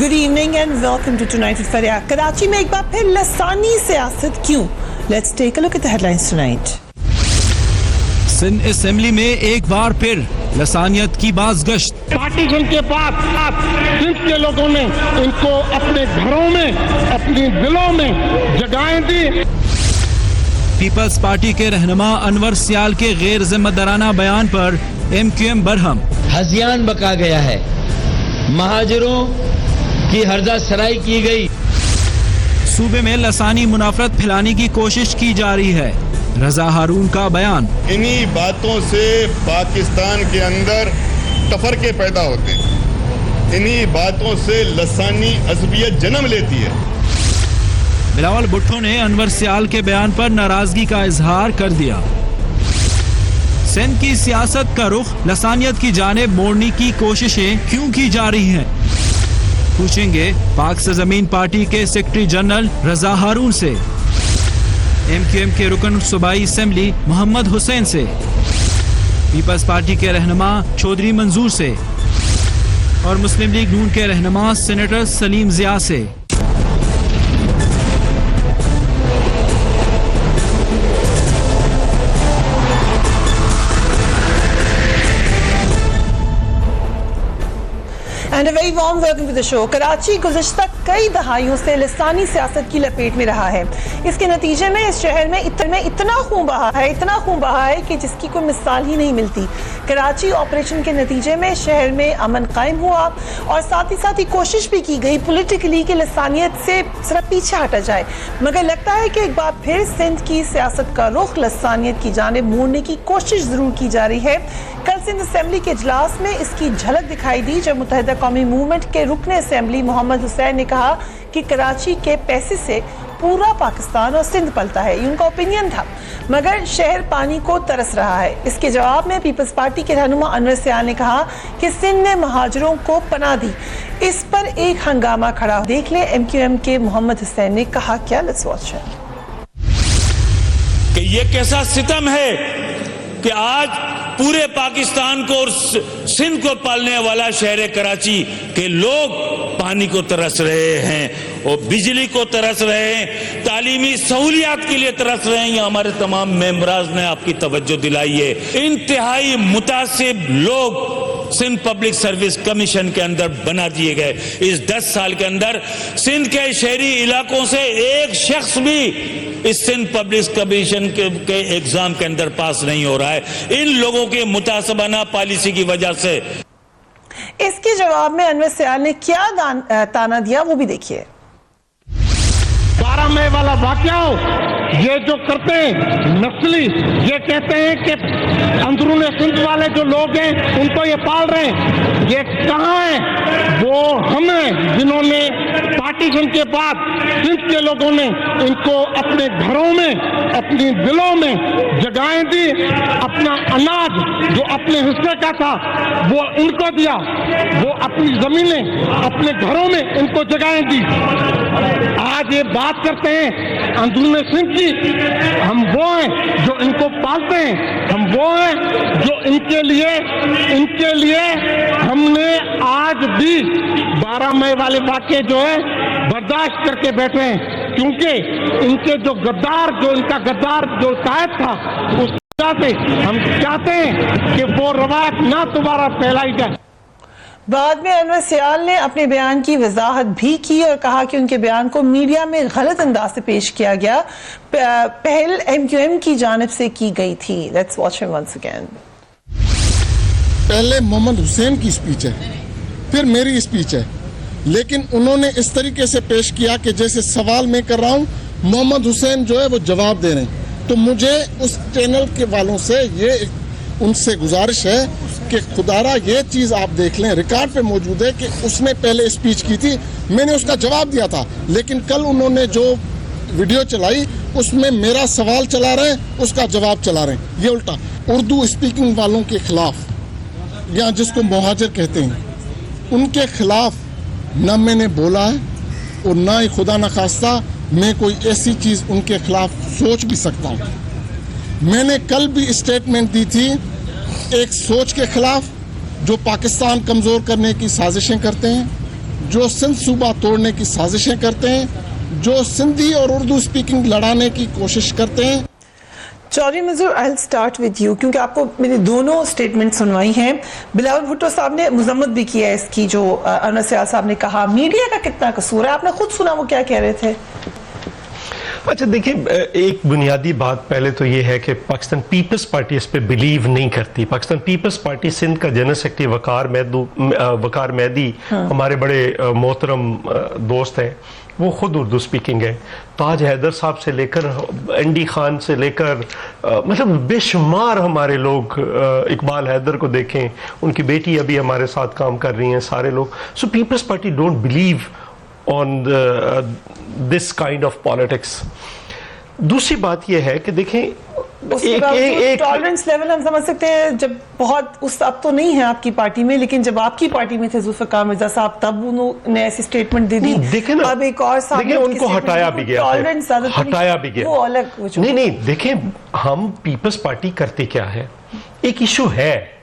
Good evening and welcome to Tonight with Faria. Karachi में एक बार फिर लसानी सियासत क्यों? Let's take a look at the headlines tonight. Sindh assembly में एक बार फिर लसानियत की बाज़गश्त। पार्टीशन के बाद सिंध के लोगों ने इनको अपने घरों में, अपनी दिलों में जगहें दी। पीपल्स पार्टी के रहनुमा अनवर सियाल के गैर जिम्मेदाराना बयान पर MQM बरहम। हज़ियान बका गया है, महाजरों की हर्जा सराई की गई। सूबे में लसानी मुनाफरत फैलाने की कोशिश की जा रही है, रजा हारून का बयान। इन्हीं बातों से पाकिस्तान के अंदर तफरके पैदा होते हैं, इन्हीं बातों से लसानी अज़बियत जन्म लेती है। बिलावल भुट्टो ने अनवर सियाल के बयान पर नाराजगी का इजहार कर दिया। सिंध की सियासत का रुख लसानियत की जानिब मोड़ने की कोशिशें क्यों की जा रही हैं? पूछेंगे पाक से जमीन पार्टी के सेक्रेटरी जनरल रजा हारून से, MQM के रुकन सूबाई असेंबली मोहम्मद हुसैन से, पीपल्स पार्टी के रहनुमा चौधरी मंजूर से और मुस्लिम लीग नून के रहनुमा सेनेटर सलीम जिया से। And a very warm welcome to the show. Karachi गुज़श्ता कई दहाइयों से लसानी सियासत की लपेट में रहा है। इसके नतीजे में इस शहर में इतना खून बहा है कि जिसकी कोई मिसाल ही नहीं मिलती। कराची ऑपरेशन के नतीजे में शहर में अमन कायम हुआ और साथ ही कोशिश भी की गई पॉलिटिकली कि लसानियत से जरा पीछे हटा जाए, मगर लगता है कि एक बार फिर सिंध की सियासत का रुख लसानियत की जानिब मोड़ने की कोशिश जरूर की जा रही है। कल सिंध असेंबली के इजलास में इसकी झलक दिखाई दी जब मुत्तहिदा कौमी मूवमेंट के रुकन असेंबली मोहम्मद हुसैन ने कहा कि कराची के पैसे से पूरा पाकिस्तान और सिंध पलता है। ये उनका ओपिनियन था, मगर शहर पानी को तरस रहा है। इसके जवाब में पीपल्स पार्टी के रहनुमा अनवर सियाल ने कहा कि सिंध ने महाजरों को पनाह दी। इस पर एक हंगामा खड़ा। देख ले MQM के मोहम्मद हुसैन ने कहा क्या। लेट्स वॉच कि ये कैसा सितम है कि आज पूरे पाकिस्तान को और सिंध को पालने वाला शहर कराची के लोग पानी को तरस रहे हैं और बिजली को तरस रहे हैं, तालीमी सहूलियात के लिए तरस रहे हैं। ये हमारे तमाम मेंबराज ने आपकी तवज्जो दिलाई है। इंतहाई मुतासिब लोग सिंध पब्लिक सर्विस कमीशन के अंदर बना दिए गए। इस 10 साल के अंदर सिंध के शहरी इलाकों से एक शख्स भी इस सिंध पब्लिक कमीशन के एग्जाम के अंदर पास नहीं हो रहा है, इन लोगों के मुतासबाना पॉलिसी की वजह से। इसके जवाब में अनवर सियाल ने क्या ताना दिया वो भी देखिए। 12 मई वाला वाकया ये जो करते हैं नस्ली, ये कहते हैं कि अंदरून सिंध वाले जो लोग हैं उनको ये पाल रहे हैं, ये कहाँ है? वो हम हैं जिन्होंने पार्टीशन के बाद सिंध के लोगों ने इनको अपने घरों में, अपनी दिलों में जगहें दी। अपना अनाज जो अपने हिस्से का था वो इनको दिया, वो अपनी जमीनें अपने घरों में इनको जगहें दी। आज ये बात करते हैं अंदरून सिंध की, हम वो हैं जो इनको पालते हैं, हम वो हैं जो इनके लिए हमने आज भी 12 मई वाले वाक़े जो है बर्दाश्त करके बैठे हैं, क्योंकि इनके जो इनका गद्दार जो कायद था उस वजह से हम चाहते हैं कि वो रवायत ना दोबारा फैलाई जाए। बाद में अनवर सियाल ने अपने बयान की वजाहत भी की और कहा कि उनके बयान को मीडिया में गलत अंदाज से पेश किया गया, पहल MQM की जानिब से की गई थी। Let's watch him once again. पहले मोहम्मद हुसैन की स्पीच है, फिर मेरी स्पीच है, लेकिन उन्होंने इस तरीके से पेश किया कि जैसे सवाल मैं कर रहा हूँ, मोहम्मद हुसैन जो है वो जवाब दे रहे हैं। तो मुझे उस चैनल के वालों से उनसे गुजारिश है कि खुदारा ये चीज़ आप देख लें, रिकॉर्ड पे मौजूद है कि उसने पहले स्पीच की थी, मैंने उसका जवाब दिया था, लेकिन कल उन्होंने जो वीडियो चलाई उसमें मेरा सवाल चला रहे हैं, उसका जवाब चला रहे हैं। ये उल्टा उर्दू स्पीकिंग वालों के खिलाफ, या जिसको मुहाजिर कहते हैं, उनके खिलाफ ना मैंने बोला है और ना ही खुदा न खास्ता मैं कोई ऐसी चीज़ उनके खिलाफ सोच भी सकता हूँ। मैंने कल भी स्टेटमेंट दी थी एक सोच के खिलाफ जो पाकिस्तान कमज़ोर करने की साजिशें करते हैं, जो सिंध सूबा तोड़ने की साजिशें करते हैं, जो सिंधी और उर्दू स्पीकिंग लड़ाने की कोशिश करते हैं। चौधरी मंजूर, I will start with you, क्योंकि आपको मैंने दोनों स्टेटमेंट सुनवाई हैं। बिलावल भुट्टो साहब ने मजम्मत भी किया है इसकी, जो अनवर सियाल साहब ने कहा। मीडिया का कितना कसूर है? आपने खुद सुना वो क्या कह रहे थे। अच्छा देखिए, एक बुनियादी बात पहले तो ये है कि पाकिस्तान पीपल्स पार्टी इस पे बिलीव नहीं करती। पाकिस्तान पीपल्स पार्टी सिंध का जनरल सेक्रेटरी वकार मैदी हमारे बड़े मोहतरम दोस्त हैं, वो खुद उर्दू स्पीकिंग है। ताज हैदर साहब से लेकर एनडी खान से लेकर मतलब बेशुमार हमारे लोग, इकबाल हैदर को देखें, उनकी बेटी अभी हमारे साथ काम कर रही हैं, सारे लोग। So People's Party don't believe on this kind of politics. दूसरी बात यह है कि देखें, एक टॉलरेंस लेवल हम समझ सकते हैं, जब बहुत उस अब तो नहीं है आपकी पार्टी में, लेकिन जब आपकी पार्टी में थे जुल्फिकार मिर्जा साहब, तब उन्होंने ऐसी स्टेटमेंट दे दी। देखें ना, अब एक और देखिए उनको हटाया भी गया, हटाया भी गया, वो अलग नहीं देखें, हम पीपल्स पार्टी करते क्या है, एक इशू है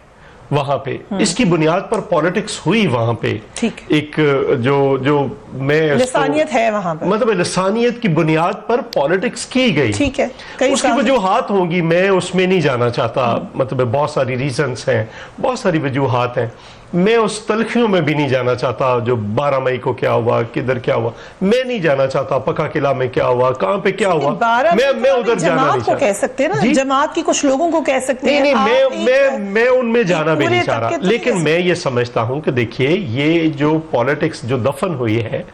वहां पे, इसकी बुनियाद पर पॉलिटिक्स हुई वहां पे, ठीक, एक जो मैं लसानियत है वहां पे, मतलब लसानियत की बुनियाद पर पॉलिटिक्स की गई, ठीक है, उसकी वजूहात होंगी, मैं उसमें नहीं जाना चाहता, मतलब बहुत सारी रीजंस हैं, बहुत सारी वजूहात हैं, मैं उस तलखियों में भी नहीं जाना चाहता, जो 12 मई को क्या हुआ, किधर क्या हुआ, मैं नहीं जाना चाहता, पक्का किला में क्या हुआ, कहां पे क्या हुआ, मैं उधर जाना नहीं चाहता। कह सकते हैं ना, जमात की कुछ लोगों को कह सकते हैं, नहीं, मैं उनमें जाना भी नहीं चाह रहा, लेकिन मैं ये समझता हूं कि देखिए, ये जो पॉलिटिक्स जो दफन हुई है,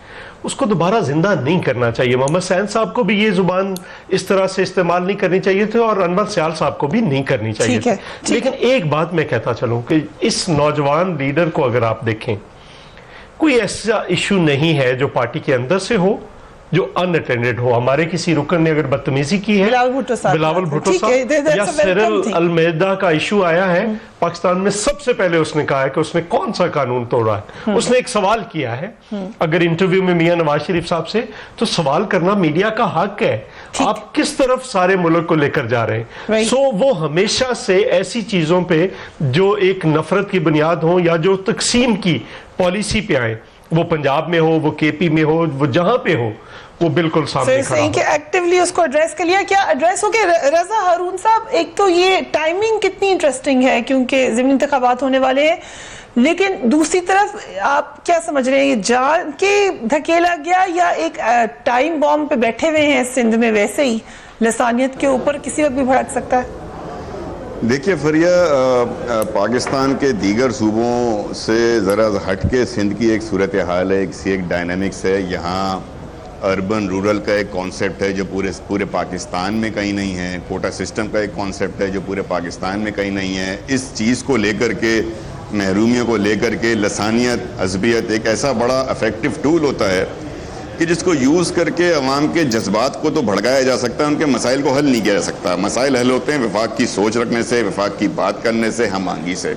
उसको दोबारा जिंदा नहीं करना चाहिए। मोहम्मद सैन साहब को भी ये जुबान इस तरह से इस्तेमाल नहीं करनी चाहिए थी, और अनवर सियाल साहब को भी नहीं करनी चाहिए थी। लेकिन एक बात मैं कहता चलूं कि इस नौजवान लीडर को अगर आप देखें, कोई ऐसा इशू नहीं है जो पार्टी के अंदर से हो, जो अनअटेंडेड हो। हमारे किसी रुकन ने अगर बदतमीजी की है, बिलावल भुट्टो साहब या सिरिल अलमेदा का इशू आया है पाकिस्तान में, सबसे पहले उसने कहा है कि उसने कौन सा कानून तोड़ा है। उसने एक सवाल किया है, अगर इंटरव्यू में मियां नवाज शरीफ साहब से, तो सवाल करना मीडिया का हक है, आप किस तरफ सारे मुल्क को लेकर जा रहे हैं। सो वो हमेशा से ऐसी चीजों पे जो एक नफरत की बुनियाद हो या जो तकसीम की पॉलिसी पे आए, वो पंजाब में हो, वो केपी में हो, वो जहां पे हो, वो बिल्कुल सामने खड़ा हो। कि एक्टिवली उसको एड्रेस कर लिया, क्या एड्रेस हो गया? रजा हारून साहब, एक तो ये टाइमिंग कितनी इंटरेस्टिंग है, क्योंकि ज़मीनी इंतखाबात होने वाले हैं, लेकिन दूसरी तरफ आप क्या समझ रहे हैं, ये जान के धकेला गया या एक टाइम बॉम्ब पे बैठे हुए हैं सिंध में, वैसे ही लसानियत के ऊपर किसी वक्त भी भड़क सकता है? देखिए फरिया, पाकिस्तान के दीगर सूबों से ज़रा हट के सिंध की एक सूरत हाल है, एक डायनामिक्स है। यहाँ अर्बन रूरल का एक कॉन्सेप्ट है जो पूरे पाकिस्तान में कहीं नहीं है, कोटा सिस्टम का एक कॉन्सेप्ट है जो पूरे पाकिस्तान में कहीं नहीं है। इस चीज़ को लेकर के, महरूमियों को लेकर के, लसानियत, अज़बियत एक ऐसा बड़ा इफेक्टिव टूल होता है कि जिसको यूज़ करके अवाम के जज्बात को तो भड़काया जा सकता है, उनके मसाइल को हल नहीं किया जा सकता। मसाइल हल होते हैं वफाक की सोच रखने से, वफाक की बात करने से, हम आंगी से।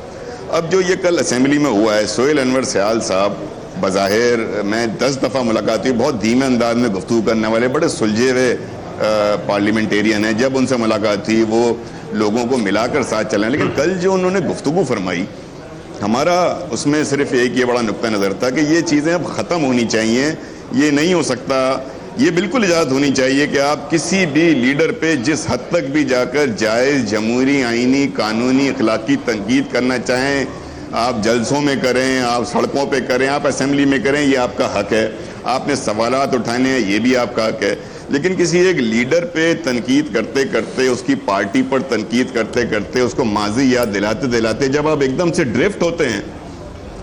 अब जो ये कल असेंबली में हुआ है, सोहेल अनवर सियाल साहब बज़ाहिर मैं 10 दफ़ा मुलाकात हुई, बहुत धीमे अंदाज में गुफ्तगू करने वाले बड़े सुलझे हुए पार्लियामेंटेरियन हैं। जब उनसे मुलाकात थी वो लोगों को मिलाकर साथ चलें, लेकिन कल जो उन्होंने गुफ्तगू फरमाई, हमारा उसमें सिर्फ एक ये बड़ा नुक्ता नज़र था कि ये चीज़ें अब ख़त्म होनी चाहिए। ये नहीं हो सकता, ये बिल्कुल इजाज़त होनी चाहिए कि आप किसी भी लीडर पे जिस हद तक भी जाकर जायज़, जमहूरी, आइनी, कानूनी, अखलाकी तनकीद करना चाहें, आप जलसों में करें, आप सड़कों पे करें, आप असेंबली में करें, ये आपका हक है। आपने सवालात उठाने हैं, ये भी आपका हक है। लेकिन किसी एक लीडर पे तनकीद करते करते, उसकी पार्टी पर तनकीद करते करते, उसको माजी याद दिलाते दिलाते जब आप एकदम से ड्रिफ्ट होते हैं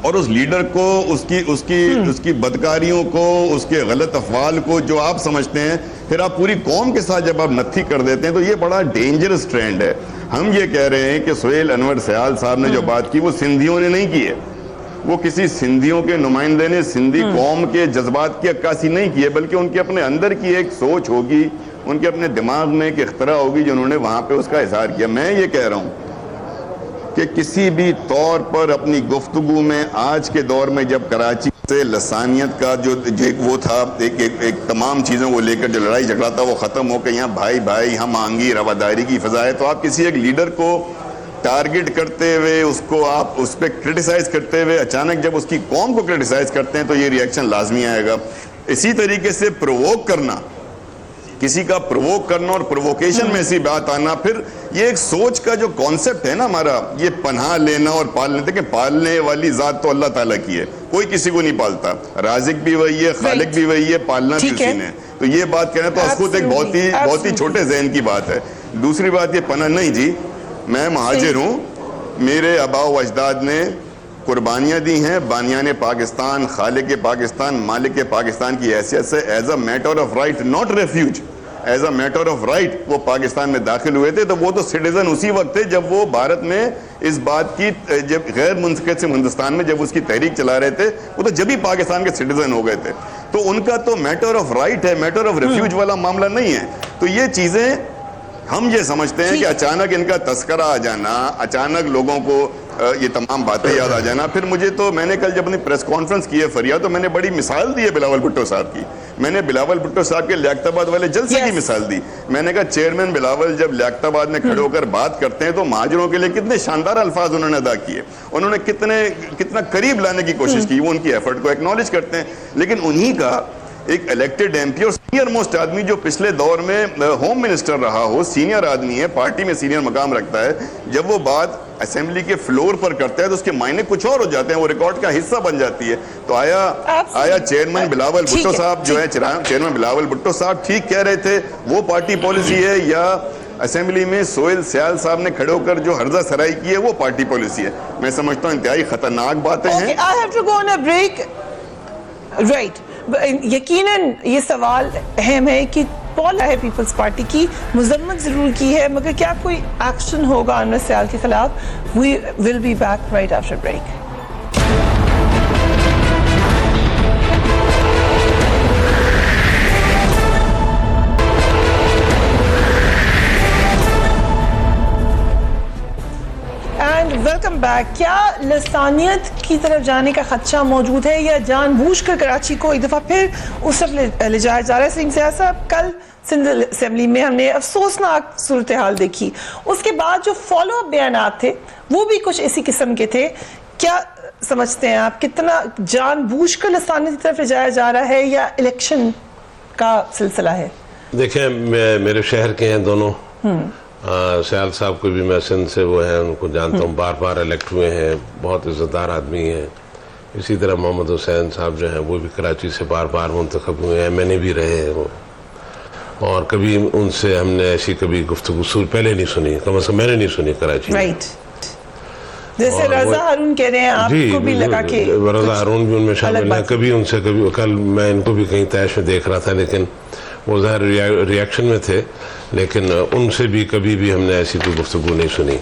और उस लीडर को, उसकी बदकारियों को, उसके गलत अफवाल को जो आप समझते हैं, फिर आप पूरी कौम के साथ जब आप नत्थी कर देते हैं, तो ये बड़ा डेंजरस ट्रेंड है। हम ये कह रहे हैं कि सोहेल अनवर सियाल साहब ने जो बात की वो सिंधियों ने नहीं की है, वो किसी सिंधियों के नुमाइंदे ने सिंधी कौम के जज्बात की अक्कासी नहीं की है, बल्कि उनके अपने अंदर की एक सोच होगी, उनके अपने दिमाग में एक इख्तरा होगी जो उन्होंने वहां पे उसका इजहार किया। मैं ये कह रहा हूँ कि किसी भी तौर पर अपनी गुफ्तगू में आज के दौर में जब कराची से लसानियत का जो वो था, एक तमाम चीज़ों को लेकर जो लड़ाई झगड़ा था वो ख़त्म हो के यहाँ भाई भाई, हम आंगी, रवादारी की फ़ज़ा है, तो आप किसी एक लीडर को टारगेट करते हुए उसको आप उस पर क्रिटिसाइज करते हुए अचानक जब उसकी कौम को क्रिटिसाइज करते हैं तो ये रिएक्शन लाजमी आएगा। इसी तरीके से प्रोवोक करना, किसी का प्रोवोक करना और प्रोवोकेशन में ऐसी बात आना, फिर ये एक सोच का जो कॉन्सेप्ट है ना हमारा, ये पनाह लेना और पालने, देखिए पालने वाली जात तो अल्लाह ताला की है, कोई किसी को नहीं पालता, राजिक भी वही है, खालिक भी वही है, पालना भी उसी ने। तो ये बात कहना तो खुद एक बहुत ही छोटे ज़हन की बात है। दूसरी बात ये पनाह नहीं जी, मैं महाजिर हूँ, मेरे आबा व अजदाद ने कुर्बानियाँ दी हैं, बानियान पाकिस्तान, खालिक पाकिस्तान, मालिक पाकिस्तान की हैसियत से as a matter of right, not refuge, as a matter of right वो पाकिस्तान में दाखिल हुए थे। तो वो तो सिटीजन उसी वक्त थे जब वो भारत में इस बात की, जब गैर मुंतकिद हिंदुस्तान में जब उसकी तहरीक चला रहे थे, वो तो जब ही पाकिस्तान के सिटीजन हो गए थे। तो उनका तो मैटर ऑफ राइट है, मैटर ऑफ रेफ्यूज वाला मामला नहीं है। तो ये चीज़ें हम ये समझते हैं कि अचानक इनका तस्करा आ जाना, अचानक लोगों को ये तमाम बातें याद आ जाना। फिर मुझे तो, मैंने कल जब अपनी प्रेस कॉन्फ्रेंस की है फरिया, तो मैंने बड़ी मिसाल दी है बिलावल भुट्टो साहब की। मैंने बिलावल भुट्टो साहब के लियाकताबाद वाले जलसे की मिसाल दी। मैंने कहा चेयरमैन बिलावल जब लियाकताबाद में खड़े होकर बात करते हैं तो महाजरों के लिए कितने शानदार अल्फाज उन्होंने अदा किए, उन्होंने कितना करीब लाने की कोशिश की, वो उनकी एफर्ट को एक्नॉलेज करते हैं। लेकिन उन्हीं का एक इलेक्टेड एमपी और सीनियर मोस्ट आदमी जो पिछले दौर में होम मिनिस्टर रहा हो, सीनियर आदमी है, पार्टी में सीनियर मकाम रखता है, जब वो बात असेंबली के फ्लोर पर करता है तो उसके मायने कुछ और हो जाते हैं, वो रिकॉर्ड का हिस्सा बन जाती है। तो आया चेयरमैन बिलावल भुट्टो साहब जो है, चेयरमैन बिलावल भुट्टो साहब ठीक कह रहे थे, वो पार्टी पॉलिसी है, या असेंबली में सोहेल सयाल साहब ने खड़े होकर जो हर्जा सराई की है वो पार्टी पॉलिसी है? मैं समझता हूँ इंतहाई खतरनाक बातें हैं। I have to go on a break. Right. यकीनन ये सवाल अहम है कि है पीपल्स पार्टी की मुजम्मत जरूर की है, मगर क्या कोई एक्शन होगा अनवर सयाल के खिलाफ? We will be back right after break. Welcome back. क्या लसानियत की तरफ जाने का खदशा मौजूद है या जानबूझकर कराची को एक दफ़ा फिर उस तरफ ले जाया जा रहा है? सलीम सयाह साहब, कल सिंध असेंबली में हमने अफसोसनाक सूरत हाल देखी, उसके बाद जो फॉलो अप बयानात थे वो भी कुछ इसी किस्म के थे। क्या समझते हैं आप, कितना जानबूझकर लसानियत की तरफ ले जाया जा रहा है या इलेक्शन का सिलसिला है? देखिए, मेरे शहर के हैं दोनों, सयाल साहब को भी मैं सिंध से वो हैं, उनको जानता हूँ, बार बार इलेक्ट हुए हैं, बहुत इज़्ज़तदार आदमी हैं। इसी तरह मोहम्मद हुसैन साहब जो हैं वो भी कराची से बार बार मुंतखब हुए हैं, मैंने भी रहे हैं वो, और कभी उनसे हमने ऐसी कभी गुफ्तगू पहले नहीं सुनी, कम से कम मैंने नहीं सुनी कराची में। जैसे रज़ा हारून कह रहे हैं, आपको भी लगा कि रज़ा हारून भी उनमें शामिल है। कभी उनसे, कभी कल मैं इनको भी कहीं तैश में देख रहा था, लेकिन वो ज़ाहिर रिएक्शन में थे, लेकिन उनसे भी कभी भी हमने ऐसी कोई गुफ्तगू नहीं सुनी।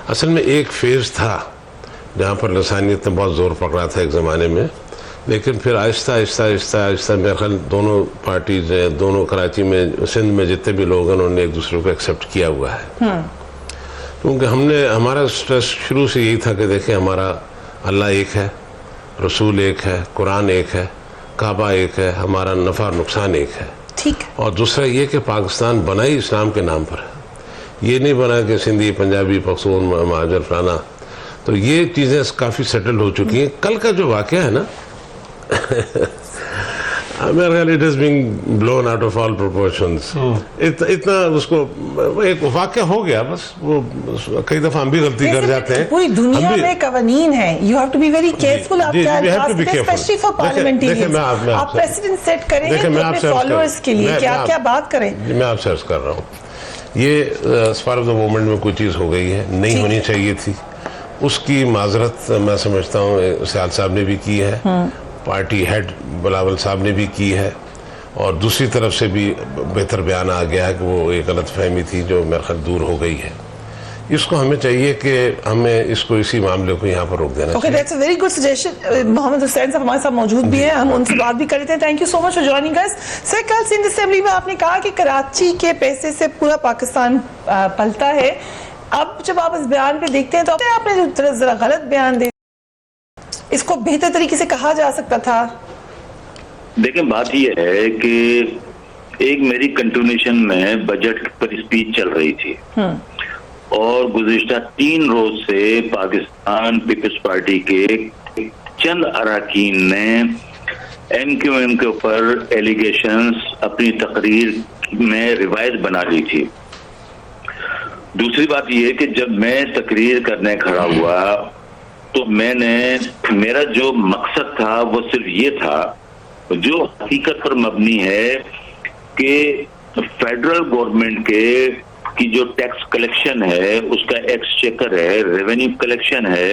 असल में एक फेज़ था जहाँ पर लसानियत ने बहुत ज़ोर पकड़ा था एक ज़माने में, लेकिन फिर आहिस्ता आहिस्ता आहिस्ता आहिस्ता मेरे ख्याल दोनों पार्टीज़ हैं, दोनों कराची में, सिंध में जितने भी लोग हैं, उन्होंने एक दूसरे को एक्सेप्ट किया हुआ है। क्योंकि हमारा स्ट्रेस शुरू से यही था कि देखें, हमारा अल्लाह एक है, रसूल एक है, कुरान एक है, काबा एक है, हमारा नफ़ा और नुकसान एक है। ठीक। और दूसरा ये कि पाकिस्तान बना ही इस्लाम के नाम पर है, ये नहीं बना कि सिंधी, पंजाबी, पख्तून, महाजर, फलाना। तो ये चीज़ें काफ़ी सेटल हो चुकी हैं। कल का जो वाक़या है ना मेरे ख्याल it is being blown out of all proportions. इतना उसको एक वाक़या हो गया, बस वो कई दफ़ा हम भी गलती कर जाते हैं। पूरी दुनिया में कवानीन है, you have to be very careful. आप स्पेशली फॉर पार्लियामेंटेरियंस, आप प्रेसिडेंट सेट करें अपने फॉलोअर्स के लिए, क्या बात करें? मैं आपसे अर्ज कर रहा हूँ, ये स्पार ऑफ द मोमेंट में कोई चीज़ हो गई है, नहीं होनी चाहिए थी, उसकी माजरत मैं समझता हूँ सयाल साहब ने भी की है, पार्टी हेड बिलावल साहब ने भी की है, और दूसरी तरफ से भी बेहतर बयान आ गया है कि वो एक गलत फहमी थी जो मेरे ख्याल दूर हो गई है। इसको हमें चाहिए कि हमें इसको, इसी मामले को यहाँ पर रोक देना चाहिए। That's a very good suggestion. Mohammad Hussain साहब हमारे साथ मौजूद भी हैं, हम उनसे बात भी कर लेते हैं। Thank you so much for joining us. Sir, कल सिंध असेंबली में आपने कहा कि कराची के पैसे से पूरा पाकिस्तान पलता है। अब जब आप इस बयान पे देखते हैं तो आपने जो जरा गलत बयान दे, इसको बेहतर तरीके से कहा जा सकता था। देखें, बात यह है कि एक मेरी कंटिन्यूएशन में बजट पर स्पीच चल रही थी اور گزشتہ 3 روز سے پاکستان پیپلز پارٹی کے چند اراکین نے ایم کیو ایم کے اوپر ایلیگیشنز اپنی تقریر میں روایت بنا لی تھی. دوسری بات یہ کہ جب میں تقریر کرنے کھڑا ہوا تو میرا جو مقصد تھا وہ صرف یہ تھا جو حقیقت پر مبنی ہے کہ فیڈرل گورنمنٹ کی جو ٹیکس کلیکشن ہے, اس کا ایکسچیکر ہے, ریونیو کلیکشن ہے,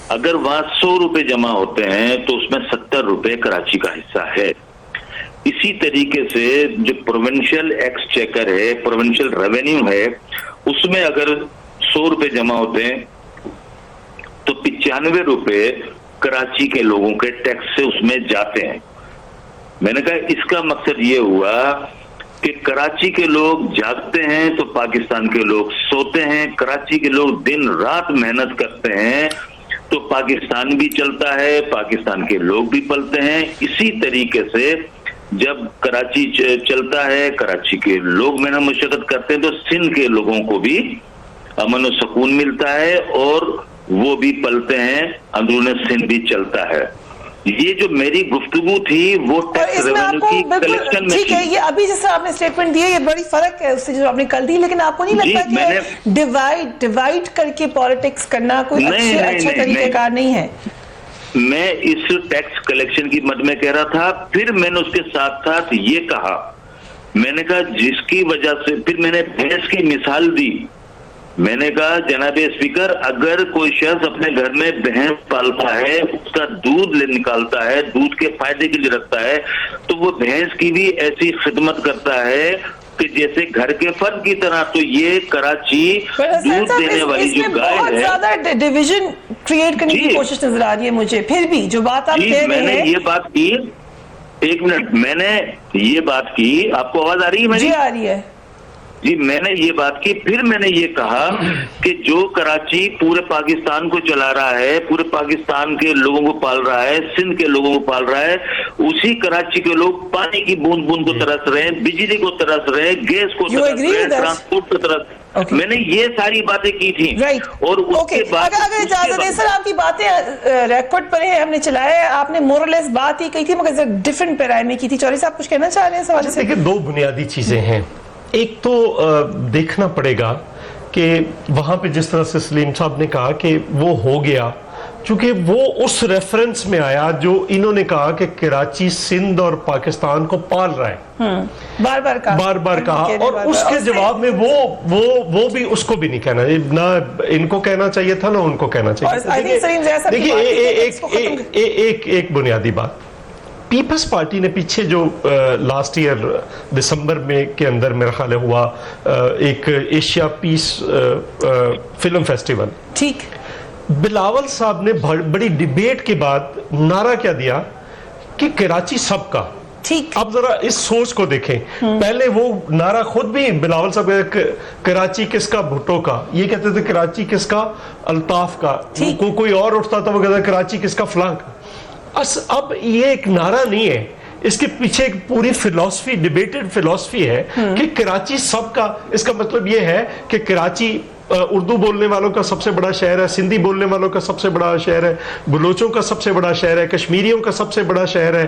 اگر وہاں 100 روپے جمع ہوتے ہیں تو اس میں 70 روپے کراچی کا حصہ ہے. اسی طریقے سے جو پروونشل ایکسچیکر ہے, پروونشل ریونیو ہے, اس میں اگر 100 روپے جمع ہوتے ہیں تو 95 روپے کراچی کے لوگوں کے ٹیکس سے اس میں جاتے ہیں. میں نے کہا اس کا مقصد یہ ہوا کہ کراچی کے لوگ جاگتے ہیں تو پاکستان کے لوگ سوتے ہیں, کراچی کے لوگ دن رات محنت کرتے ہیں تو پاکستان بھی چلتا ہے, پاکستان کے لوگ بھی پلتے ہیں. اسی طریقے سے جب کراچی چلتا ہے, کراچی کے لوگ محنت مشقت کرتے ہیں تو سندھ کے لوگوں کو بھی امن و سکون ملتا ہے اور وہ بھی پلتے ہیں, اندرون سندھ بھی چلتا ہے. یہ جو میری گفتگو تھی وہ ٹیکس ریونیو کی کلیکشن میں ٹھیک ہے. یہ ابھی جیسے آپ نے اسٹیٹمنٹ دی ہے, یہ بڑی فرق ہے اس سے جو آپ نے کل دی, لیکن آپ کو نہیں لگتا کہ ڈیوائڈ کر کے پالیٹکس کرنا کوئی اچھا طریقہ کار نہیں ہے؟ میں اس ٹیکس کلیکشن کی مد میں کہہ رہا تھا. پھر میں نے اس کے ساتھ ساتھ یہ کہا, میں نے کہا جس کی وجہ سے پھر میں نے بھینس کی مثال دی. میں نے کہا جناب اسپیکر, اگر کوئی شخص اپنے گھر میں بھینس پالتا ہے, اس کا دودھ نکالتا ہے, دودھ کے فائدے کے لیے رکھتا ہے, تو وہ بھینس کی بھی ایسی خدمت کرتا ہے کہ جیسے گھر کے فرد کی طرح. تو یہ کراچی دودھ دینے والی جو گائے ہے, بہت زیادہ ڈیویژن کریٹ کرنے کی کوشش نظر آ رہی ہے مجھے. پھر بھی جو بات آپ کہہ رہے ہیں, میں نے یہ بات کی, ایک منٹ, میں نے یہ بات کی, آپ کو آواز آ رہی ہے میری؟ جی آ رہی ہے. جی میں نے یہ بات کی. پھر میں نے یہ کہا کہ جو کراچی پورے پاکستان کو چلا رہا ہے, پورے پاکستان کے لوگوں کو پال رہا ہے, سندھ کے لوگوں کو پال رہا ہے, اسی کراچی کے لوگ پانی کی بوند بوند کو ترس رہے ہیں, بجلی کو ترس رہے ہیں, گیس کو ترس رہے ہیں, ٹرانسپورٹ کو ترس. میں نے یہ ساری باتیں کی تھی. اور اس کے بعد اگر اجازت ہے سر, آپ کی باتیں ریکارڈ پر ہیں, ہم نے چلایا ہے, آپ نے مور لیس بات ہی کہی تھی مگر ڈفرنٹ پیرائے میں کی تھی. چوہدری صاحب کچھ کہنا چاہ رہے ہیں سوال سے؟ دیکھیں, 2 بنیادی چیزیں ہیں. ایک تو دیکھنا پڑے گا کہ وہاں پہ جس طرح سے سلیم صاحب نے کہا کہ وہ ہو گیا, چونکہ وہ اس ریفرنس میں آیا جو انہوں نے کہا کہ کراچی سندھ اور پاکستان کو پال رہا ہے, بار بار کہا, اور اس کے جواب میں وہ بھی اس کو بھی نہیں کہنا, نہ ان کو کہنا چاہیے تھا نہ ان کو کہنا چاہیے تھا. دیکھیے ایک بنیادی بات, پیپلز پارٹی نے پیچھے جو لاسٹ ایئر دسمبر میں کے اندر میرا خیال ہوا ایک ایشیا پیس فلم فیسٹیول, ٹھیک, بلاول صاحب نے بڑی ڈیبیٹ کے بعد نعرہ کیا دیا کہ کراچی سب کا. ٹھیک, اب ذرا اس سوچ کو دیکھیں. پہلے وہ نعرہ خود بھی بلاول صاحب, کراچی کس کا, بھٹو کا, یہ کہتے تھے کراچی کس کا, الطاف کا, کوئی اور اٹھتا تھا وہ کہتا کراچی کس کا, فلاں کا. اب یہ ایک نعرہ نہیں ہے, اس کے پیچھے ایک پوری فلسفی, ڈیبیٹڈ فلسفی ہے کہ کراچی سب کا. اس کا مطلب یہ ہے کہ کراچی اردو بولنے والوں کا سب سے بڑا شہر ہے, سندھی بولنے والوں کا سب سے بڑا شہر ہے, بلوچوں کا سب سے بڑا شہر ہے, کشمیریوں کا سب سے بڑا شہر ہے,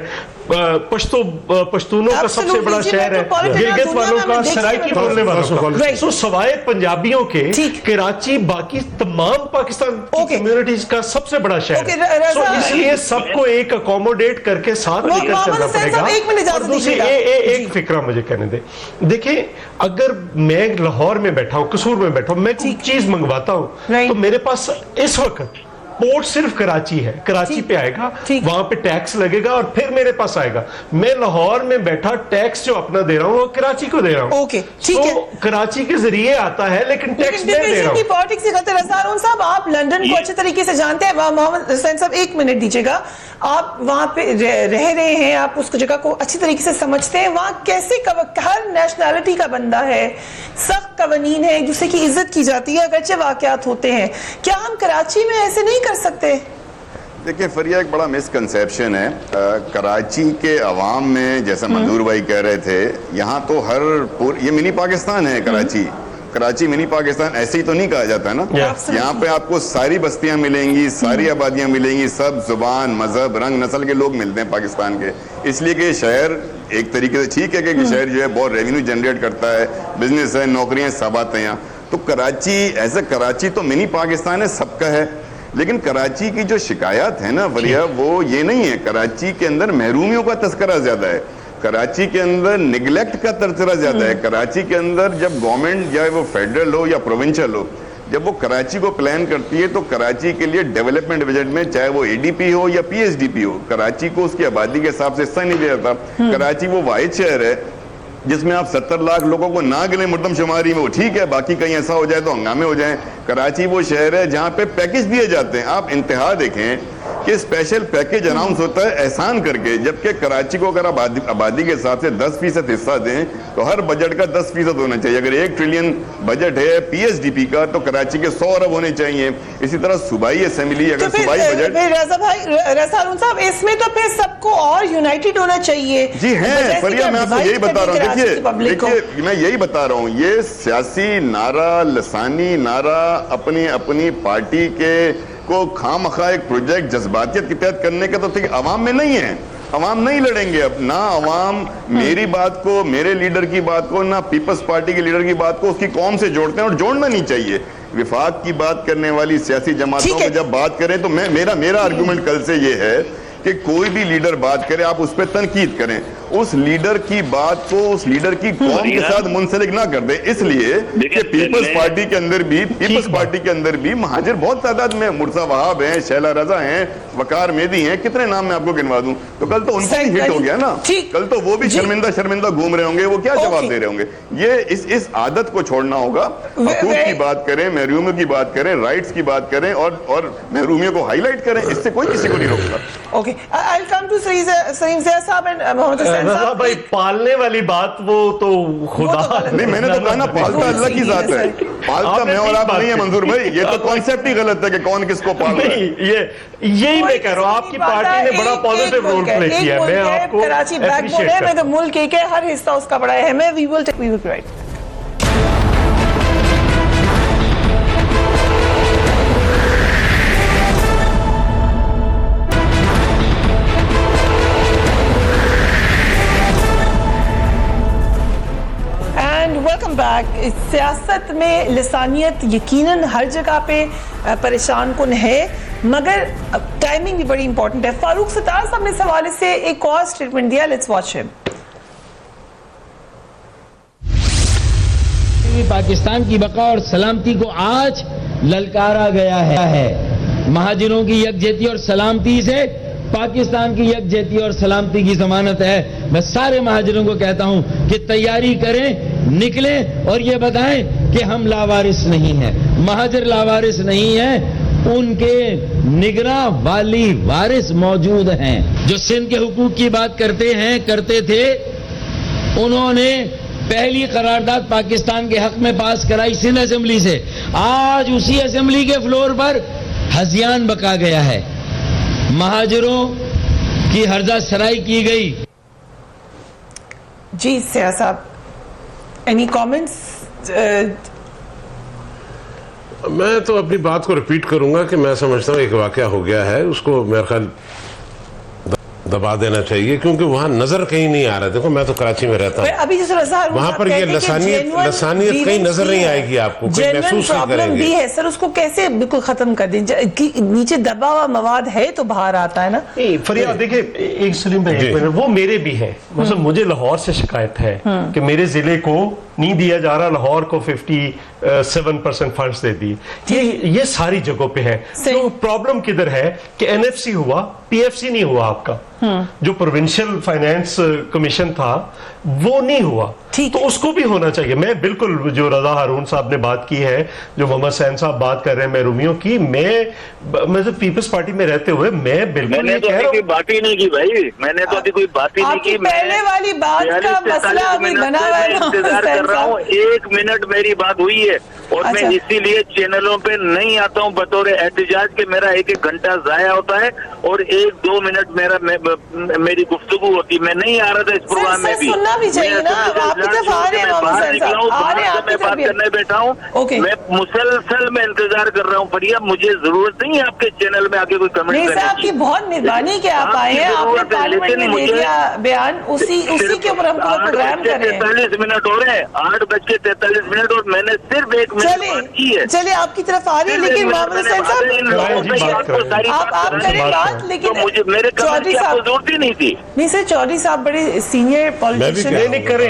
پشتونوں کا سب سے بڑا شہر ہے, گلگت والوں کا, سرائکی بولنے والوں کا. سو سوائے پنجابیوں کے کراچی باقی تمام پاکستان کی کمیونٹیز کا سب سے بڑا شہر ہے. سو اس لیے سب کو ایک اکوموڈیٹ کر کے ساتھ لے کر چلنا پڑے گا. اور دوسری ایک فکرہ مجھے کہنے دیں, دیکھیں اگر میں لاہور میں بیٹھا ہوں, قصور میں بیٹھا ہوں, میں چیز منگواتا ہوں تو میرے پاس اس وقت پورٹ صرف کراچی ہے, کراچی پہ آئے گا, وہاں پہ ٹیکس لگے گا اور پھر میرے پاس آئے گا. میں لاہور میں بیٹھا ٹیکس جو اپنا دے رہا ہوں وہ کراچی کو دے رہا ہوں. تو کراچی کے ذریعے آتا ہے لیکن ٹیکس میں دے رہا ہوں. پالیٹکس سے رضا ہارون صاحب, آپ لندن کو اچھے طریقے سے جانتے ہیں. محمد حسین صاحب 1 منٹ دیجیے گا, آپ وہاں پہ رہ رہے ہیں, آپ اس جگہ کو اچھی طریقے سے سمجھتے ہیں. وہاں کیسے ہر نیشنلٹی کا بندہ ہے, سخت قوانین ہے, ایک دوسرے کی عزت کی جاتی ہے اگرچہ واقعات ہوتے ہیں. کیا ہم کراچی میں ایسے نہیں کر سکتے؟ دیکھیں فریہ, ایک بڑا مسکنسیپشن ہے. کراچی کے عوام میں, جیسا منظور بھائی کہہ رہے تھے, یہاں تو یہ منی پاکستان ہے کراچی, कराची मिनी पाकिस्तान ऐसे ही तो नहीं कहा जाता है ना। यहाँ पे आपको सारी बस्तियां मिलेंगी, सारी आबादियां मिलेंगी, सब जुबान, मजहब, रंग, नस्ल के लोग मिलते हैं पाकिस्तान के। इसलिए कि शहर एक तरीके से ठीक है कि शहर जो है बहुत रेवेन्यू जनरेट करता है, बिजनेस है, नौकरियां, सब आते हैं यहाँ। तो कराची ऐसे कराची तो मिनी पाकिस्तान है, सबका है। लेकिन कराची की जो शिकायत है ना फरिया, वो ये नहीं है। कराची के अंदर महरूमियों का तस्करा ज्यादा है, कराची के अंदर निगलेक्ट का तस्करा ज्यादा है। कराची के अंदर जब गवर्नमेंट या वो फेडरल हो या प्रोविंशियल हो, जब वो कराची को प्लान करती है तो कराची के लिए डेवलपमेंट बजट में चाहे वो एडीपी हो या पीएसडीपी हो, कराची को उसकी आबादी के हिसाब से हिस्सा नहीं दिया जाता। कराची वो वाहिद शहर है जिसमें आप 70 लाख लोगों को ना गिने मुर्दम शुमारी में, वो ठीक है, बाकी कहीं ऐसा हो जाए तो हंगामे हो जाएं। कराची वो शहर है जहां पे पैकेज दिए जाते हैं। आप इंतहा देखें कि स्पेशल पैकेज अनाउंस होता है एहसान करके, जबकि कराची को अगर आबादी के हिसाब से 10% हिस्सा दें तो हर बजट का 10% होना चाहिए। अगर 1 ट्रिलियन बजट है पीएसडीपी का तो कराची के 100 अरब होने चाहिए। इसी तरह सूबाई असेंबली, अगर सूबाई बजट, रज़ा हारून साहब, इसमें तो फिर सबको और यूनाइटेड होना चाहिए। जी है फरिया, मैं आपको यही बता रहा हूँ। देखिए मैं यही बता रहा हूँ, ये सियासी नारा, लसानी नारा अपनी अपनी पार्टी के को खामखा एक प्रोजेक्ट जज्बातियत के तहत करने का तो ठीक अवाम में नहीं है। अवाम नहीं लड़ेंगे अब ना, अवाम मेरी बात को, मेरे लीडर की बात को, ना पीपल्स पार्टी के लीडर की बात को उसकी कौम से जोड़ते हैं, और जोड़ना नहीं चाहिए। विफाक की बात करने वाली सियासी जमातों में जब बात करें तो मेरा आर्गुमेंट कल से ये है कि कोई भी लीडर बात करे आप उस पर तनकीद करें, उस लीडर की बात को उस लीडर की कौम के साथ मुंसलिक ना कर दे। इसलिए कि पीपल्स पार्टी के अंदर भी महाजिर बहुत तादाद में, मुर्सा वहाब हैं, शैला रजा हैं, वकार मेदी हैं, कितने नाम मैं आपको गिनवा दूं। तो कल तो उनको भी हिट हो गया ना, कल तो वो भी शर्मिंदा घूम रहे होंगे, वो क्या जवाब दे रहे होंगे। ये इस आदत को छोड़ना होगा। हकूक की बात करें, महरूमियों की बात करें, राइट्स की बात करें और महरूमियों को हाईलाइट करें, इससे कोई किसी को नहीं रोकता। Okay, I'll come to Saleem Zia साहब and मोहम्मद हुसैन साहब। भाई पालने वाली बात वो तो खुदा नहीं, मैंने तो कहा ना पालता अल्लाह की जात है, पालता मैं और आप नहीं है मंजूर भाई। ये तो कॉन्सेप्ट ही गलत है कि कौन किसको पाल रहा है। यही मैं कह रहा हूँ, आपकी पार्टी ने बड़ा पॉजिटिव रोल प्ले किया है। मैं आपको कराची बैकबोन है, मैं तो मुल्क एक है, हर हिस्सा उसका बड़ा है। मैं we will right. Welcome back. सियासत में लसानियत यकीनन हर जगह पे परेशान कुन है, मगर टाइमिंग भी बड़ी इंपॉर्टेंट है। फारूक सत्तार साहब ने इस हवाले से एक और स्टेटमेंट दिया, लेट्स वॉच हिम। पाकिस्तान की बका और सलामती को आज ललकारा गया है। महाजिरों की यकजहती और सलामती से पाकिस्तान की यकजहती और सलामती की जमानत है। मैं सारे महाजिरों को कहता हूं कि तैयारी करें, निकलें और ये बताएं कि हम लावारिस नहीं हैं। महाजिर लावारिस नहीं हैं, उनके निगरां वाली वारिस मौजूद हैं। जो सिंध के हुकूक की बात करते थे, उन्होंने पहली करारदाद पाकिस्तान के हक में पास कराई सिंध असेंबली से। आज उसी असेंबली के फ्लोर पर हजियान बका गया है, महाजिरों की हर्जा सराई की गई। जी सिया साहब, एनी कमेंट्स? मैं तो अपनी बात को रिपीट करूंगा कि मैं समझता हूं एक वाकया हो गया है, उसको मेरे ख्याल दबा देना चाहिए, क्योंकि वहां नजर कहीं नहीं आ रहा। देखो मैं तो कराची में रहता हूं, अभी वहां पर ये लसानियत कहीं नजर नहीं आएगी आपको, कोई महसूस नहीं करेंगे। भी है सर, उसको कैसे बिल्कुल खत्म कर दें? नीचे दबा हुआ मवाद है तो बाहर आता है ना। फरियाद देखिए, एक सलीम भाई एक मिनट, वो मेरे भी है। मतलब मुझे लाहौर से शिकायत है कि मेरे जिले को नहीं दिया जा रहा, लाहौर को 57% फंड्स दे दिए। ये सारी जगहों पे है। तो प्रॉब्लम किधर है कि एनएफसी हुआ, पीएफसी नहीं हुआ आपका। जो प्रोविंशियल फाइनेंस कमीशन था वो नहीं हुआ, तो उसको भी होना चाहिए। मैं बिल्कुल, जो रज़ा हारून साहब ने बात की है, जो मोहम्मद हुसैन साहब बात कर रहे हैं महरूमियों की, मैं तो पीपल्स पार्टी में रहते हुए मैं बिल्कुल मैंने तो अभी कोई बात ही नहीं की भाई, मैंने तो अभी कोई बात ही नहीं की। पहले वाली बात का मसला अभी बना हुआ है, इंतजार कर रहा हूँ। 1 मिनट मेरी बात हुई है और मैं इसीलिए चैनलों पे नहीं आता हूँ बतौर एहतजाज के मेरा 1-1 घंटा जाया होता है और 1-2 मिनट मेरी गुफ्तगू होती, मैं नहीं आ रहा था इस प्रोग्राम में भी। सुनना भी चाहिए ना, आपकी तरफ आ रहे हैं मोहम्मद हुसैन साहब, आ रहे हैं आपकी बात करने बैठा हूँ। मैं मुसलसल में इंतजार कर रहा हूँ फरिया, मुझे जरूरत नहीं है आपके चैनल में आके कोई कमेंट नहीं करने सर, आपकी बहुत मेहरबानी कि आप आए हैं, आपने पार्लियामेंट में दे दिया बयान, उसी के ऊपर हम पूरा प्रोग्राम कर रहे हैं। 43 मिनट हो रहे हैं, 8:43 और मैंने सिर्फ 1 मिनट बात की है। चलिए आपकी तरफ आ रही है, लेकिन मोहम्मद हुसैन साहब आप करें बात, लेकिन मुझे मेरे चौधरी साहब जरूरत ही नहीं थी। नहीं सर, चौधरी साहब बड़े सीनियर पॉलिटिशियन, नहीं करें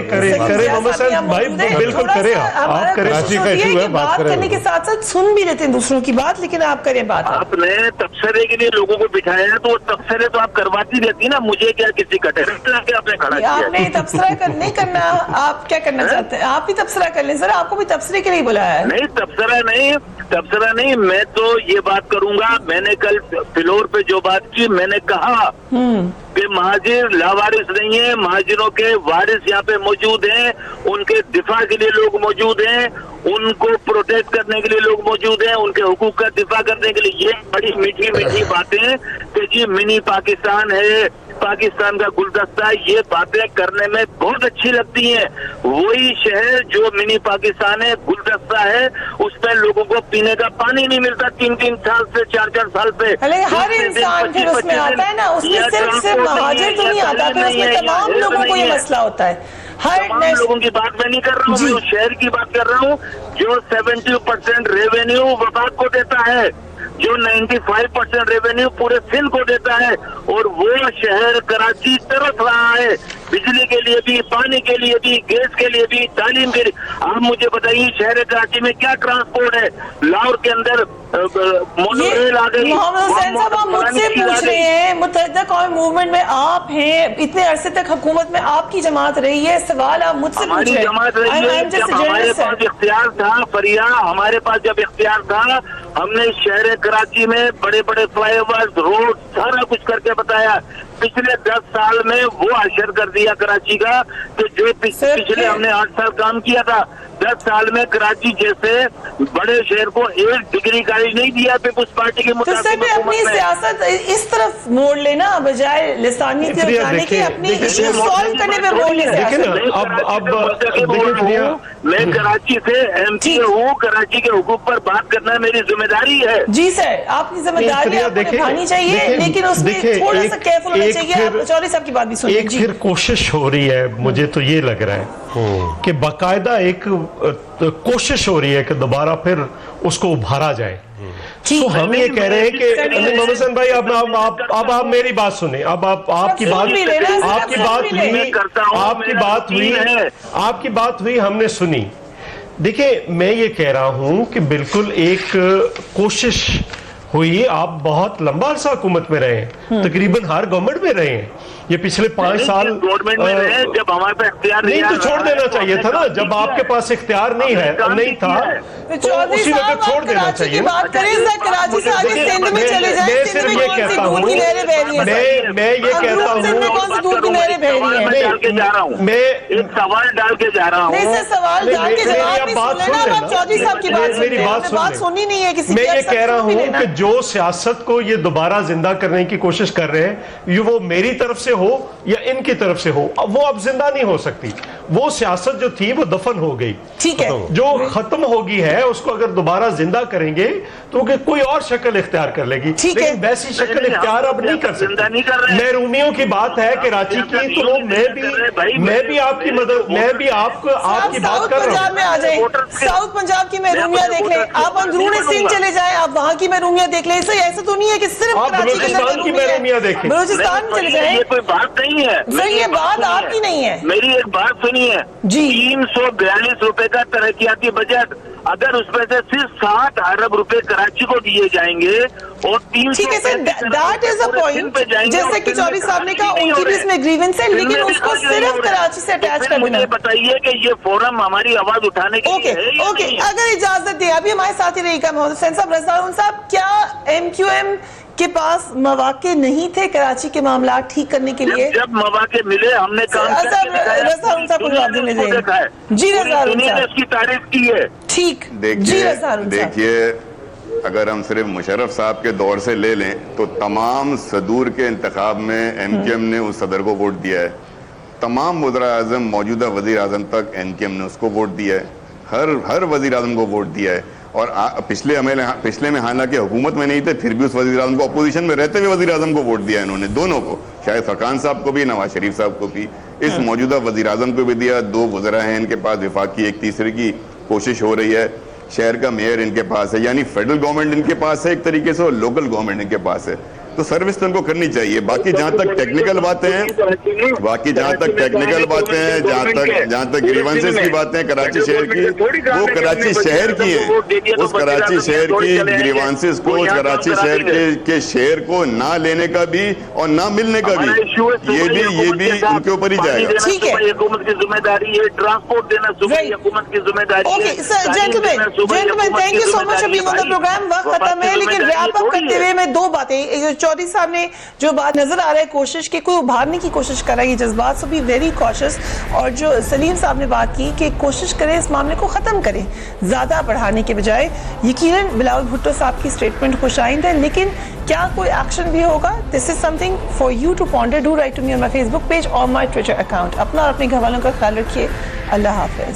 मोहम्मद साहब भाई, बिल्कुल करें, आप करें। बात करने के साथ साथ सुन भी लेते हैं दूसरों की बात, लेकिन आप करें बात। आपने तबसरे के लिए लोगों को बिठाया है, तो वो तबसरे तो आप करवाती रहती ना, मुझे क्या किसी कटहरे के आपने खड़ा किया। आपने तबसरा नहीं करना, आप क्या करना चाहते हैं? आप भी तबसरा कर लें सर, आपको भी तबसरे के लिए बुलाया है। नहीं तबसरा नहीं, मैं तो ये बात करूंगा, मैंने कल फ्लोर पे जो बात की, मैंने कहा कि महाजिर लावारिस नहीं है, महाजिरों के वारिस यहाँ पे मौजूद हैं, उनके दिफा के लिए लोग मौजूद हैं, उनको प्रोटेक्ट करने के लिए लोग मौजूद हैं, उनके हुकूक का दिफा करने के लिए। ये बड़ी मीठी मीठी बातें कि जी मिनी पाकिस्तान है, पाकिस्तान का गुलदस्ता, ये बातें करने में बहुत अच्छी लगती हैं। वही शहर जो मिनी पाकिस्तान है, गुलदस्ता है, उसमें लोगों को पीने का पानी नहीं मिलता 3-3 साल से, 4-4 साल से। हर इंसान फिर उसमें आता है ना, उसमें सिर्फ महाजिर तो नहीं आता, फिर उसमें तमाम लोगों को ये मसला होता है। तमाम लोगों की बात मैं नहीं कर रहा हूँ, मैं उस शहर की बात कर रहा हूँ जो 70% रेवेन्यू वफाक को देता है, जो 95% रेवेन्यू पूरे सिंध को देता है, और वो शहर कराची तरस रहा है, बिजली के लिए भी, पानी के लिए भी, गैस के लिए भी, तालीम के लिए। आप मुझे बताइए शहर कराची में क्या ट्रांसपोर्ट है? लाहौर के अंदर मोनोरेल आ गई। मोहम्मद हुसैन साहब, आप मुझसे पूछ रहे हैं, मुत्तहिदा कौमी मूवमेंट में आप हैं, इतने अरसे तक हुकूमत में आपकी जमात रही है, सवाल आप मुझसे पूछ रहे हैं। जमात रही है, जब हमारे पास इख्तियार था फरिया, हमारे पास जब इख्तियार था, हमने शहर कराची में बड़े बड़े फ्लाईओवर, रोड, सारा कुछ करके बताया। पिछले 10 साल में वो अशर कर दिया कराची का कि जो पिछले हमने 8 साल काम किया था, 10 साल में कराची जैसे बड़े शहर को 1 डिग्री कॉलेज नहीं दिया पीपुल्स पार्टी के मुताबिक। तो अपनी सियासत इस तरफ मोड़ लेना बजाय लिसानियत जाने की, अपनी इश्यू सॉल्व करने पे मोड़ लेना। मैं कराची से एमपी हूँ, कराची के हुकूक पर बात करना मेरी जिम्मेदारी है। जी सर, आपकी जिम्मेदारी आपको निभानी चाहिए, लेकिन उसमें थोड़ा सा केयरफुल होना चाहिए। आप चौधरी साहब की बात भी सुनिए। एक फिर कोशिश हो रही है, मुझे तो ये लग रहा है कि बाकायदा एक कोशिश हो रही है कि दोबारा फिर उसको उभारा जाए। तो हम ये कह रहे हैं कि मोहम्मद हुसैन भाई, अब आप मेरी बात सुने, अब आपकी बात हुई, हमने सुनी। देखिए, मैं ये कह रहा हूं कि बिल्कुल एक कोशिश हुई। आप बहुत लंबा अरसा हुकूमत में रहे हैं, तकरीबन हर गवर्नमेंट में रहे हैं। ये पिछले 5 साल गवर्नमेंट में रहे, जब हमारे पास इख्तियार नहीं तो छोड़ देना चाहिए था ना। जब आपके पास इख्तियार नहीं था तो उसी वक्त छोड़ देना चाहिए। कराची से आगे सिंध में चले जाएं, मैं सिर्फ ये कहता हूँ, मैं ये कहता हूँ, मैं एक सवाल डाल के जा रहा हूँ। सवाल डाल के चौधरी साहब की मेरी बात सुननी नहीं है किसी। मैं ये कह रहा हूँ कि जो सियासत को ये दोबारा जिंदा करने की कोशिश कर रहे हैं, ये वो मेरी तरफ से हो या इनकी तरफ से हो, वो अब जिंदा नहीं हो सकती। वो सियासत जो थी वो दफन हो गई। ठीक है, जो खत्म होगी है, उसको अगर दोबारा जिंदा करेंगे तो कोई और शक्ल इख्तियार कर लेगी, लेकिन वैसी शक्ल इख्तियार अब नहीं कर सकती। महरूमियों की बात है कराची की, तो मैं भी आपकी मदद, मैं भी आपकी बात कर रहा हूँ। में आ जाए, साउथ पंजाब की महरूमिया देख लें, आप अंदरूनी सिंध चले जाएं, आप वहाँ की महरूमिया देख लें। ऐसा तो नहीं है कि सिर्फ बलूचिस्तान की महरूमिया देखें, बलूचिस्तान चले जाएं। ये कोई बात नहीं है सर, ये बात आपकी नहीं है। मेरी एक बात सुनिए जी। 342 रुपए का तरक्याती बजट, अगर उसमें से सिर्फ 60 अरब रुपए कराची को दिए जाएंगे और 300 ठीक है sir, that is a point. जैसे कि चौधरी साहब ने कहा, उनकी भी इसमें ग्रीवेंस है, लेकिन उसको सिर्फ कराची से अटैच कर देना। बताइए कि ये फोरम हमारी आवाज उठाने के लिए है। ओके, अगर इजाजत दे, अभी हमारे साथ ही रहेगा मोहम्मद हुसैन साहब। रज़ा साहब, क्या MQM के पास मौके नहीं थे कराची के मामला ठीक करने के लिए? जब मौके मिले, हमने काम जी, रज़ा इसकी तारीफ की है। ठीक, जी रज़ा देखिए, اگر ہم صرف مشرف صاحب کے دور سے لے لیں تو تمام صدور کے انتخاب میں ایم کیو ایم نے اس صدر کو ووٹ دیا ہے, تمام وزراء اعظم موجودہ وزیر اعظم تک ایم کیو ایم نے اس کو ووٹ دیا ہے, ہر وزیر اعظم کو ووٹ دیا ہے. اور پچھلے میں حالانکہ حکومت میں نہیں تھے پھر بھی اس وزیر اعظم کو اپوزیشن میں رہتے ہوئے وزیر اعظم کو ووٹ دیا انہوں نے, دونوں کو, شاید فرقان صاحب کو بھی, نواز شریف صاحب کو بھی, اس موجودہ وزیر اعظم کو بھی دیا. 2 وزراء ہیں ان کے پاس وفاق کی, ایک تیسرے کی کوشش ہو رہی ہے, شہر کا میئر ان کے پاس ہے, یعنی فیڈرل گورنمنٹ ان کے پاس ہے ایک طریقے سے اور لوکل گورنمنٹ ان کے پاس ہے. تو سروس تو ان کو کرنی چاہیے. باقی جہاں تک ٹیکنیکل باتیں ہیں, جہاں تک گریونسز کی باتیں ہیں کراچی شہر کی, وہ کراچی شہر کی ہیں. اس کراچی شہر کی گریونسز کو, کراچی شہر کے شہر کو نہ لینے کا بھی اور نہ ملنے کا بھی, یہ بھی ان کے اوپر ہی جائے گا. ٹھیک ہے, حکومت کی ذمہ داری ہے, ٹرانسپورٹ دینا حکومت کی ذمہ داری ہے. جنٹلمین تھینک یو سو مچ. ابھی پروگرام وقت ختم ہے, لیکن ریپ اپ کرتے ہوئے میں 2 باتیں. چودھری صاحب نے جو بات نظر آ رہا ہے کوشش کہ کوئی ابھارنے کی کوشش کر رہا ہے یہ جذبات, سو بی ویری کاشس. اور جو سلیم صاحب نے بات کی کہ کوشش کریں اس معاملے کو ختم کریں زیادہ بڑھانے کے بجائے. یقیناً بلاول بھٹو صاحب کی اسٹیٹمنٹ خوش آئند ہے, لیکن کیا کوئی ایکشن بھی ہوگا؟ This is something for you to ponder. Do write to me on my Facebook page اور مائی ٹویٹر اکاؤنٹ. اپنا اور اپنے گھر والوں کا خیال رکھیے. اللہ حافظ.